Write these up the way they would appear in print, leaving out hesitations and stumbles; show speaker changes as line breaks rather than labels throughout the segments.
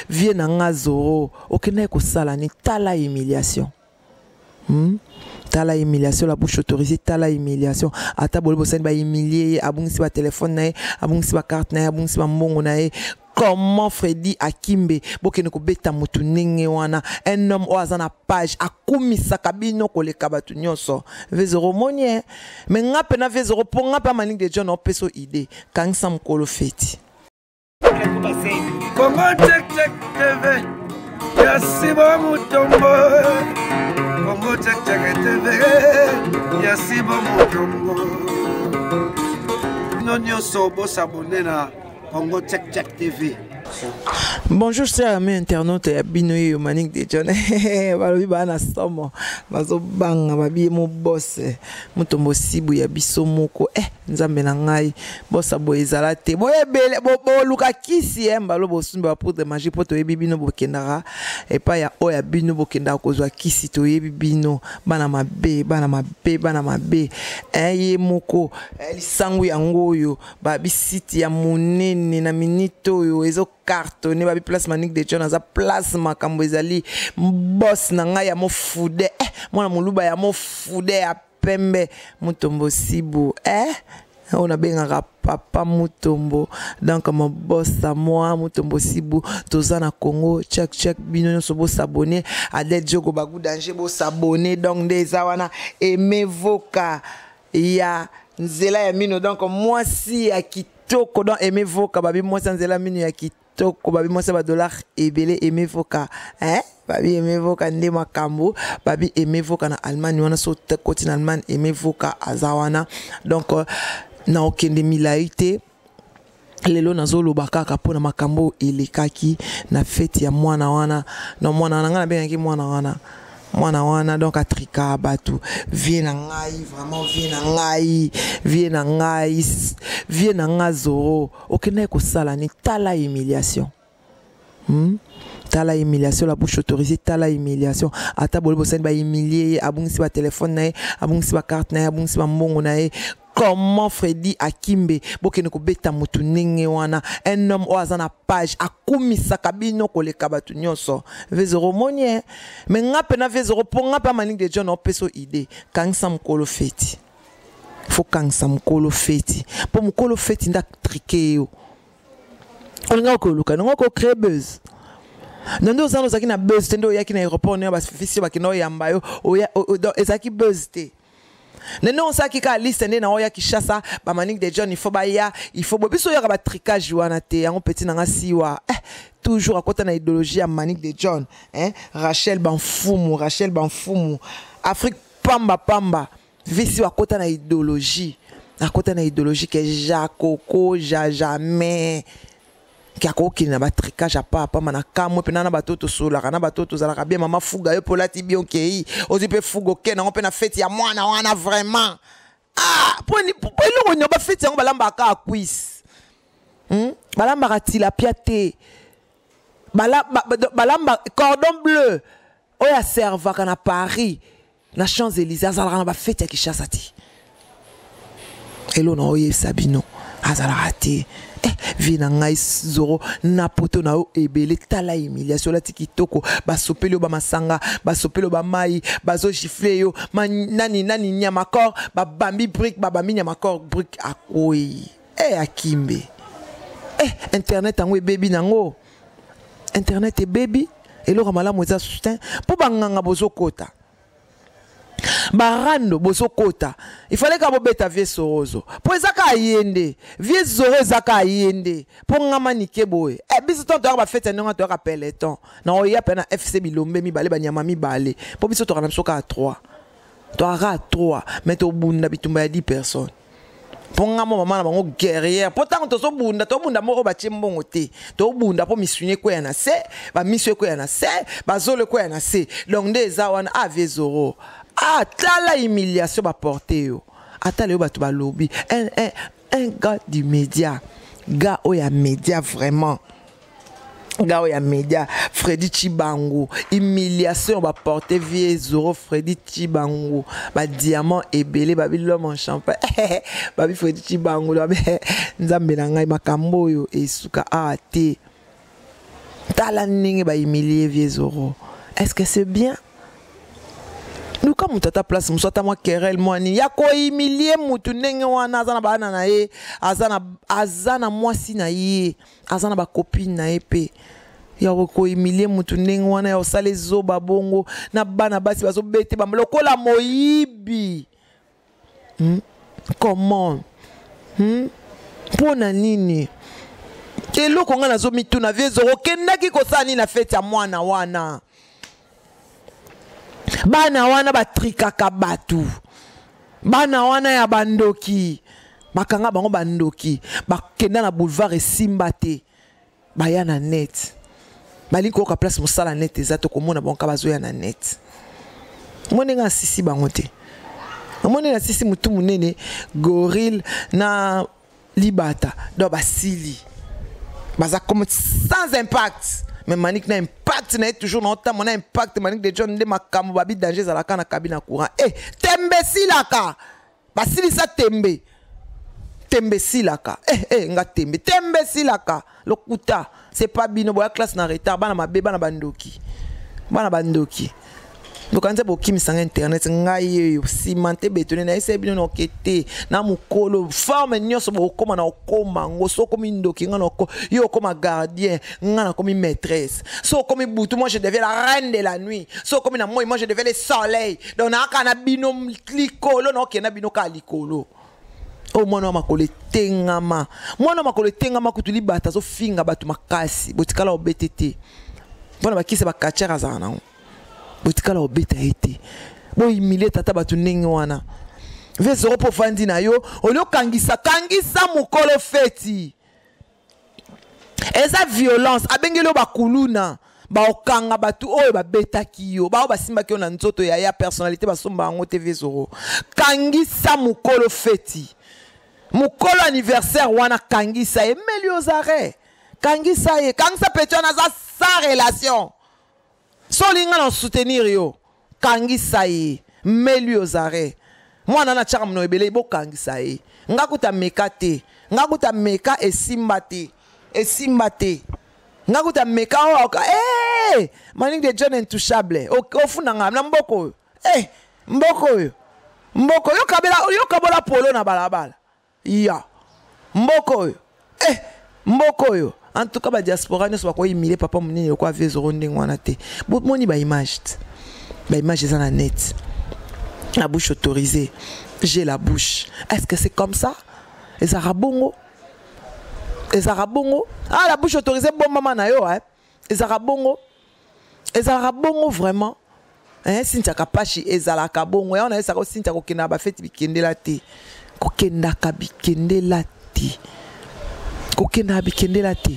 vie nanga zoro okende ko sala ni tala humiliation. Tala humiliation, la bouche autorisée, tala humiliation. Ata bolo bosen ba humilier, abungisi ba téléphone nae, abungisi ba carte nae, abungisi ba mbongo nae. Comment Freddy Akimbe bokene ko beta mutu nenge wana un homme o azana page akumisa kabino ko le kabatu nyonso vezero monye mais ngape na vezero ponga pa maning de John opeso idée kang sam kolo feti
Congo check check TV Yasibo Mutombo Congo check check TV Yasibo Mutombo Nonyo sobo sabonena Congo check check TV.
Bonjour chers amis internautes et abinoye au Manic de John. Balobi bana somo bazo banga babi mo boss mutombo sibu ya biso moko nzambe na ngai bossa boezala te boyebele bo luka kisi mbalo bosumba pour de magie poto yebi bino bokendara et pas ya oya bino bokenda kozwa kisi to yebi bino bana mabe ye moko lisangu yango yo babi site ya monene na minito yo ezo cartonné babi place Manic de John aza place makambo ezali boss na ngai ya mo fude mwana muluba ya mo fude ya pembe mutombo sibu on a bien papa mutombo donc mon boss à moi mutombo sibu tozana Congo check bino so bo s'abonner à des jogo bagou danger bo s'abonner donc des awana aimer voka ya nzela ya mino donc moi si ya kitoko donc aimer voka babi moi sans nzela mino ya kitoko babi moi ça dollar ebele aimer voka babi aimer voka nde makambo babi aimer voka na Allemagne wana so côté na Allemagne aimer voka azawana donc na okende milaite lelo nazolo bakaka pona makambo elekaki na fête ya mwana wana na mwana wana ngana bengi mwana wana donc atrika batu vie na ngai vraiment vie na ngai zoro okende ko sala ni tala humiliation. Tala humiliation, la bouche autorisée, tala humiliation. Ata bolo bosen ba humilier, abungisi ba téléphone nae, abungisi ba carte nae, abungisi ba mbongo nae. Comment Freddy Akimbe bokene ko beta mutu nenge wana un homme o azana page akumisa kabino ko le kabatu nyonso vezero monye mais ngape na vezero ponga pa Manic de John opeso idée kang sam kolo feti faut kang sam kolo feti po mukolo feti nda triquer yo on ko luka ngo ko créer buzz nando zano zaki na buzz tendo yaki na aéroport ne ba fisi ba kino yamba yo ezaki buzz te nene on saki ka liste nde na oya Kishasa ba Manic de John il faut biso ya ba tricage wana te yango petit nanga siwa toujours à côté na idéologie ya Manic de John Rachel Banfumu Afrique pamba visi à côté na idéologie que Jakoko jamais kiako kina ba tricage papa manaka mo pena na batoto sola kana batoto zalaka bien mama fuga yo polati bien kei ozi pe fugo ke na pe na fête ya mwana wana vraiment poni lo nyo ba fête yango balamba ka quiz balamba ka tilapia te balamba cordon bleu oya serva kana Paris na Champs-Élysées azalaka na ba fête ya Kishasa ti elo na oye Sabino azalaka te vie na ngai zoro na poto na o ebele tala humiliation la tikitoko basopeli yo ba masanga basopeli yo ba mai bazo gifler yo nani nyama corps ba bambi brick ba bambi nyama corps brick akoi Akimbe internet ango baby nango internet baby eloko malamu eza soutien po banganga bozo kota barando bozo kota il fallait ka bobeta vie sorozo po ezaka yende vie zoro ezaka yende po ngama nike boye biso tonto ba fete ndonga to ka peloton na oya pena FC Bilombe mibale banyama mibale po biso to kana biso ka 3 to ara 3 mais to bunda bitumba ya 10 personnes po ngama mama na bango guerrière po tango to so bunda mo ba chimbongo te to bunda po misunye ko ya na se ba miswe ko ya na se ba zole ko ya na se donc des awana ave zoro tala humiliation ba porter yo atala yo batu ba lobby un gars du média gars oya média vraiment gars oya média Freddy Chibango humiliation ba porter vie zoro Freddy Chibango ba diamant ebele ba l'homme en champagne ba Freddy Chibango nzambe na ngai makambo yo esuka te tala ninge ba humilier vieux Zoro. Est-ce que c'est bien? Nous comme mutata place musota moi querelle moi ni ya ko humilier mutu nenge wana azana bana na ye azana mwasi na ye azana ba copine na ye pe ya ko humilier mutu nenge wana ya osale zoba bongo na bana basi bazo bete ba lokola moyibi. Comment? Pona nini? Eloko nga nazo mituna vieux Zoro kendaki kosani na fete ya mwana wana. Bana wana batrikaka batu. Bana wana ya bandoki. Bakanga bango bandoki. Bakenda na boulevard esimba te. Baya na net. Balinko ka place mosala net ezato komona bango bazoya na net. Mone nga sisi bango te. Mone na sisi mutu munene gorille na libata do basili. Baza comme sans impact. Mais Manik na impact na toujours dans temps mon impact Manik de John de makambo babi danger za la kana cabine courant. Eh tembe silaka. Basili sa tembe. Tembe silaka. Nga tembe. Tembe silaka. Lokuta. C'est pas bino boya classe na retard bana mabe bana bandoki. Bana bandoki. Donc quand c'est qui sur internet ngai cimenté bétonné na ese bino no kete na mukolo forme nyoso bokoma na okoma ngoso komi ndoki ngana ko yo koma gardien ngana komi maîtresse so komi butu moi je deviens la reine de la nuit so komi na moi je deviens le soleil donc na kana bino likolo no kena bino ka likolo o mwana makolo tengama kutuli bata so finga batu makasi botikala obetete bona bakise bakachera zana botikala obeta ete bo humilier tata batu ndenge wana vieux Zoro po fandi na yo olio kangisa mukolo feti eza violence abengelo bakuluna ba okanga batu oyo babeta kiyo ba basimba kiyo na nzoto ya personnalité basomba ngo te vieux Zoro kangisa mukolo feti mukolo anniversaire wana kangisa emeliozare kangisa petio na za sa relation. Solinga na soutenir yo kangisa ye melu ozare mwana na chaka mno ebele bo kangisa ye ngakuta meka te ngakuta meka esimba te ngakuta meka oka Manik de John intouchable ofuna nga na mboko mboko yo kabola polo na balabala ya mboko yo en tout cas, la diaspora, nous sommes quoi humiliés, papa, mon nez, quoi, vieux Zoro, n'engouanaté. Bon, mon image, l'image est dans la net. La bouche autorisée. J'ai la bouche. Est-ce que c'est comme ça? Les Arabongo? Ah, la bouche autorisée, bon, maman, nayo, hein? Les Arabongo? Vraiment? Hein, Sintia Kapachi, Ezalaka bongo. Et on a eu ça, Sintia Kokena, ba fête, bikende la te. Kokenda kabikende la te. Kokenda bikende la te.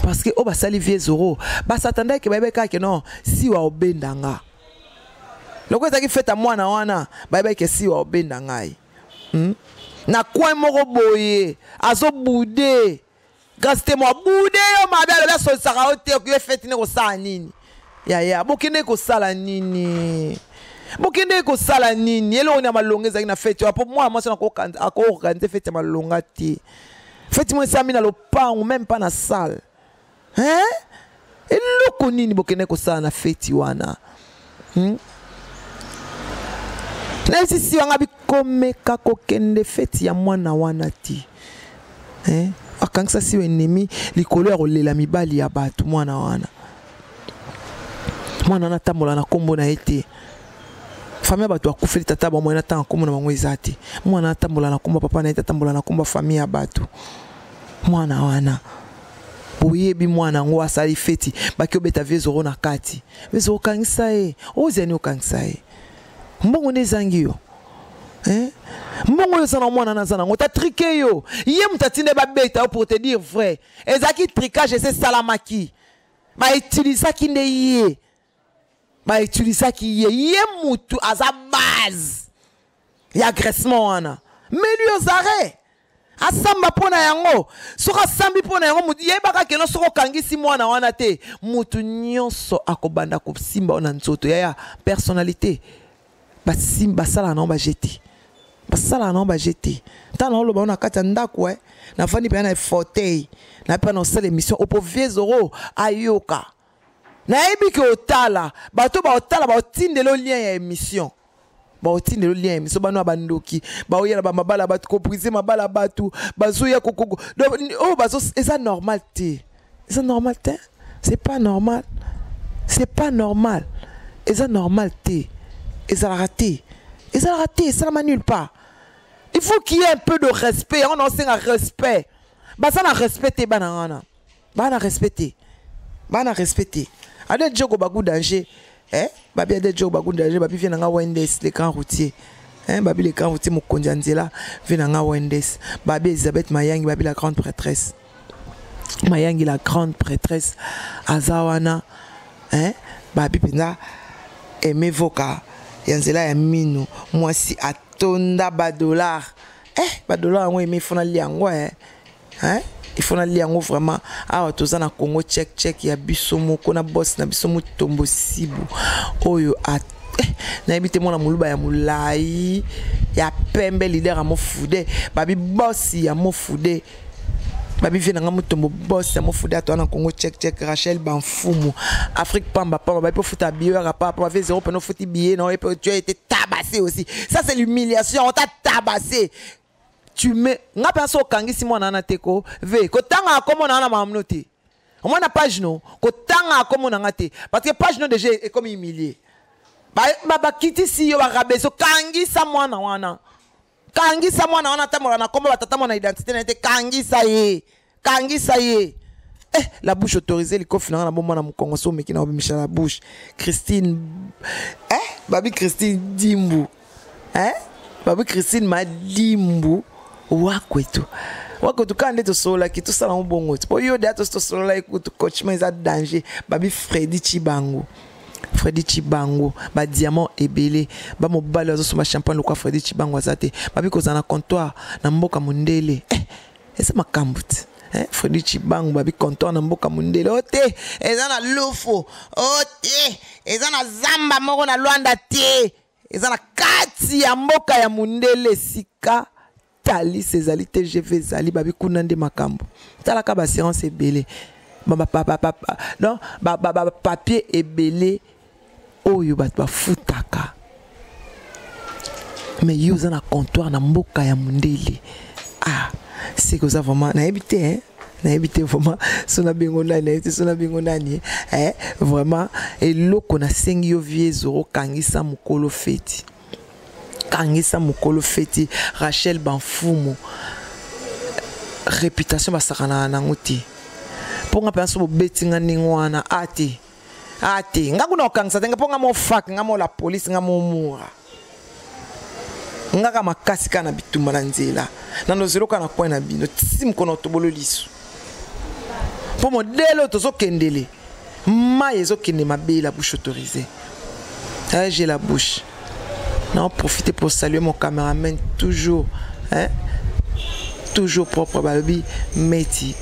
Parce que oba sali vieux Zoro ba s'attendait que bébé ka que non si wa obendanga loko ezaki feta mwana wana bébé que si wa obendanga na coin moko boye azo boudé gaste moi boudé yo mabe la so sara ote ko fete ne ko sa nini ya bokende ko sala nini ele on a malongeza na fete pour moi ça ko organiser fete malonga ti fete moi ça mina lo pa ou même pas na salle. Hein? Et loko nini bokene ko sa na feti wana. Na sisi wanga bi komeka kokende feti ya mwana wana ti. Hein? Akangsa si ennemi likolo ya kolela mibali ya batu mwana wana. Mwana na tambola na kombo na ete. Famille batu akufeli tata ba mwana tanga kombo na bango ezati. Mwana tambola na kombo papa na ete tambola na kombo famille ya batu. Mwana wana. Boyebi mwana ngo asali feti bakio beta vieux Zoro na kati vieux Zoro kangisa e ozeni okangisa e mbongo nezangi yo mbongo yo sana mwana na sana ngo ta triqué yo ye mutatinde ba beta pour te dire vrai ezaki tricage c'est salamaki ba utilisa ki nde ye mutu aza base ya agressement wana meli ozare asamba pona yango soka sambi pona yango mutu yebaka keno soko kangisi mwana wana te mutu nyonso akobanda ko simba ona nzoto ya personnalité basimba sala na ba jeti basala na ba jeter tant na loba na kata ndako na fandi pe na fauteuil na pe na sala émission opo vieux zoro ayoka na ebi ke otala bato ba otala ba otindelo lien ya émission ba otindelo lien ya émission bano abandoki ba oyela ba mabala batu ko briser mabala batu bazoya kokoko oh bazo c'est normal té c'est normal té c'est pas normal et ça normal té et ça raté ça m'a nulle part. Il faut qu'il y ait un peu de respect. On enseigne un respect. Bah ça n'a respecté banana. Bah n'a respecté. Ade jogo bagou danger. Babi ade jogo bagou danger. Babi vient nga Wendes les grands routiers. Babi les grands routiers Mukonja Nzela vient nga Wendes. Babi Elisabeth Mayangi babi la grande prêtresse. Mayangi la grande prêtresse. Azawana. Babi pena aimé voka. Yanzela ya minu moi si atonda ba dollar ba dollar ngo aimé fona liango il faut na liango vraiment ah toza na Congo check ya bisomo kona boss na bisomo tombo sibu oyo na ebite mona muluba ya mulai ya pembe leader amo fude babi boss ya mo fude babi vient nga mutombo boss ya mo fude atona Congo check Rachel Banfumu Afrique pamba babi pour foutre bieur à pas avec 0 pour foutre billet non et tu as été tabassé aussi ça c'est l'humiliation on t'a tabassé tu mets nga penso kangi si mona na teko ve ko tanga comme on a na mamnoté on na page non ko tanga comme on a te parce que page non déjà est comme humilié ba kiti si yo ba rabeso kangi sa mwana wana kangisa mwana wana tamola na komba batata mwana identité na été kangisa ye la bouche autorisée liko finanga na bomba na mukongo so meki na obimisha la bouche Christine babi Christine Dimbu babi Christine Madimbu wakwetu kande to sola ki to sala mbongo po yo de to sola ikutu coach mais a danger babi Freddy Chibango ba diamant ebele ba mobali azo soma champagne lokwa Freddy Chibango azate babi kozana comptoir na mboka mundele esa makambuti Freddy Chibango babi comptoir na mboka mundele ote eza na lufo ote eza na zamba moko na Luanda te eza na kati ya mboka ya mundele sika tali sezali TGV zali babi kunande makambo tala ka ba séance ebele non papier ebele oyo bat ba futaka mais yo za na comptoir na mboka ya mundele c'est que ça vraiment na habité vraiment sona bingo nani vraiment eloko na sengi yo vie zoro kangisa mukolo feti Rachel Banfumu réputation basakana na ngoti ponga penso betinga ningwana ati ngakuna okangisa tenga ponga mo fak ngamo la police ngamo mura ngaka makasi kana bitumba na nzela na nozero kana kwa na bino sim kono tobolo lisu po modelo tozo kendele maye zo kende mabe la bouche autorisée j'ai la bouche non profiter pour saluer mon caméraman toujours toujours propre baby Meti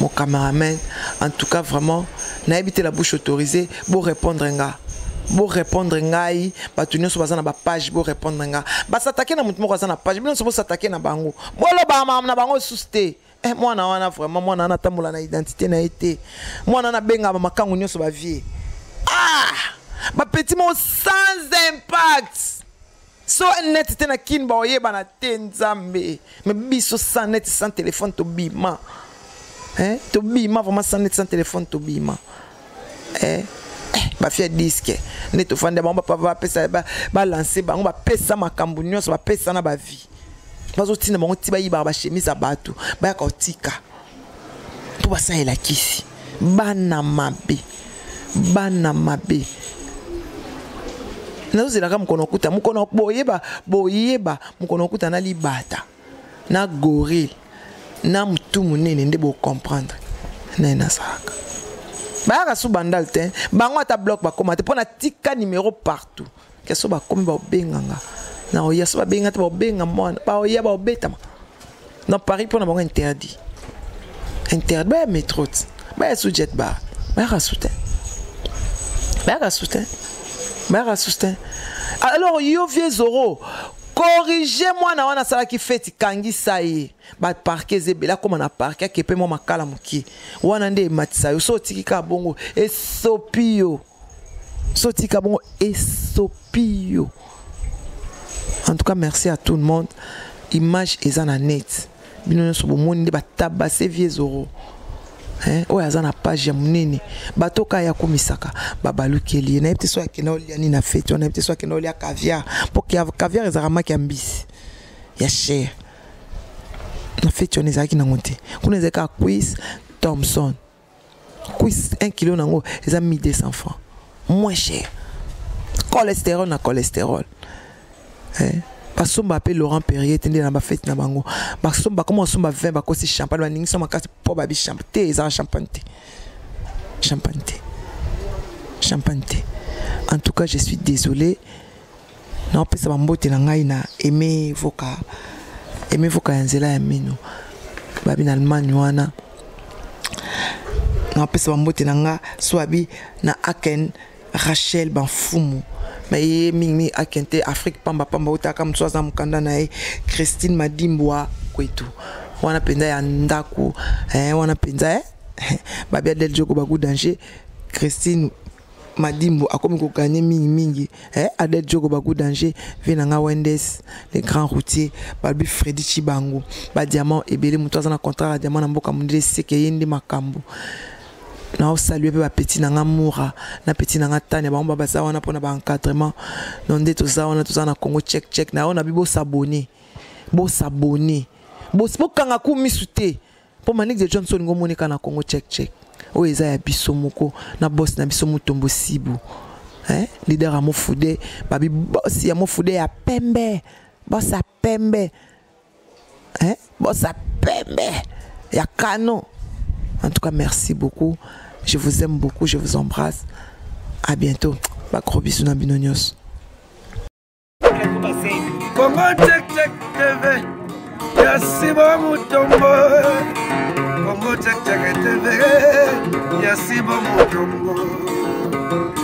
mon caméraman en tout cas vraiment n'a habité la bouche autorisée pour répondre ngai batunyo so bazana ba page pour répondre nga ba s'attaquer na mutu moko azana page bino so s'attaquer na bango bolo ba na bango susté mwana wana vraiment mwana na tambola na identité na été mwana na benga ba makangu nyoso ba vie ba petit mo sans impact so net tena kin ba oyeba na tenzambe mais biso sans net sans téléphone to bima to bima vraiment sans net sans téléphone to bima ba fia disque ne to fande ba va pesa ba lancer ba ba pesa makambu nyonso ba pesa na ba vie bazo tina bango ti ba yiba ba chemise abatu ba ka otika to ba sa elakisi bana mabe nazo zela mukono kuta mukono boyeba mukono kuta na libata na gorille na mutu munene nde bo comprendre na saka ba sou bandal te bango ata bloc ba komate pona tika numéro partout keso ba komi ba benganga na oya so ba benga te ba benga mona ba oya ba obeta na Paris pona bango interdit ba métro ba sou jet bar ba rasouté alors yo vieux zoro corriger moi na wana sala ki feti kangi saye ba parquer zebela comme na parquer kepe mo makala muki wana nde matisa yo so tikika bongo esopio so tikika bongo esopio. En tout cas merci à tout le monde. Image ezana net bino so bomoni nde ba tabase vieux oro oyo aza na page ya munene batoka ya komisaka babalukeli na yebite so akena olia ni na fete na yebite so akena olia caviar po caviar ezaka maki ya mbisi ya cher na fete on ezaki na ngonte kuna ezaka quiz Thompson quiz 1 kilo nango eza 1200 francs moins cher cholestérol na cholestérol basomba appelé Laurent Perrier tende na ba fête na bango basomba comment somba 20 ba kosi champagne ba ningi soma kati po ba bi champagne za champagne en tout cas je suis désolé na opesa ba mbote na ngai na aimer voka nzela ya mino ba bi na Allemagne wana na opesa ba mbote na nga swabi na Aken Rachel Banfumu mais mingi akente Afrique pamba utaka mtsoza mkanda na Christine Madimbwa kwetu wana penda ya ndaku wana penda babia del joko bagu danger Christine Madimbo akomi ko gagner mingi Adel Jogo bagu danger vina nga Wendes les grands routiers balbi Freddy Chibango ba diamant ebele mutwaza na contrat ya diamant na mboka mundele seke yindi makambo na saluer ba petit na nga Moura na petit na nga Tane ba mbaba za wana pona ba encadrement nonde to za wana na Congo check na ona bibo s'abonner bo kanga ku misute po Manick de Johnson ngomonika na Congo check o eza ya biso moko na boss na biso mutombo sibu leader a mofude babi boss ya mofude ya pembe boss a pembe ya Kano. En tout cas, merci beaucoup. Je vous aime beaucoup, je vous embrasse. À bientôt. Ba gros bisous na Binonios.
Congo check TV. Yasi bo mutombo. Congo check TV. Yasi bo mutombo.